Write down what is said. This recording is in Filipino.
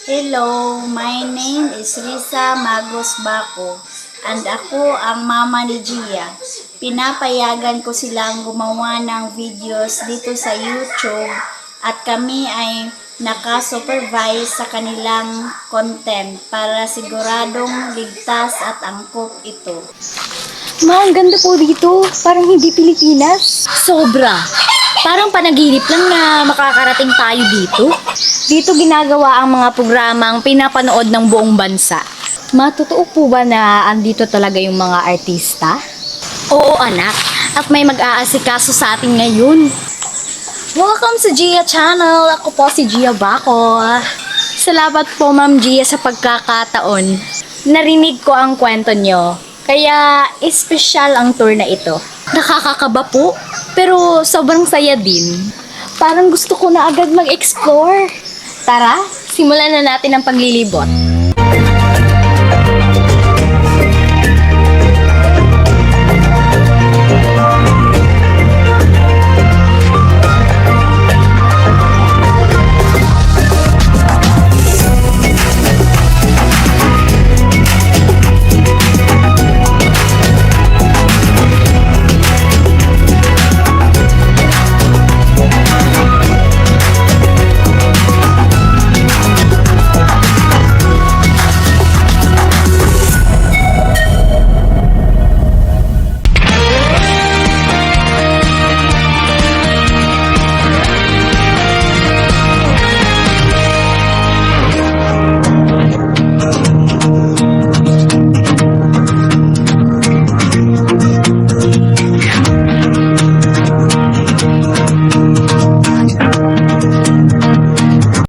Hello, my name is Gia Baco and ako ang mama ni Gia. Pinapayagan ko silang gumawa ng videos dito sa YouTube at kami ay naka-supervise sa kanilang content para siguradong ligtas at angkop ito. Ma, ang ganda po dito. Parang hindi Pilipinas. Sobra. Parang panaginip lang na makakarating tayo dito. Dito ginagawa ang mga programang pinapanood ng buong bansa. Ma, totoo po ba na andito talaga yung mga artista? Oo, anak. At may mag-aasikaso sa atin ngayon. Welcome sa GIA Channel. Ako po si Gia Baco. Salamat po, Ma'am Gia, sa pagkakataon. Narinig ko ang kwento nyo. Kaya, espesyal ang tour na ito. Nakakakaba po, pero sobrang saya din. Parang gusto ko na agad mag-explore. Tara, simulan na natin ang paglilibot.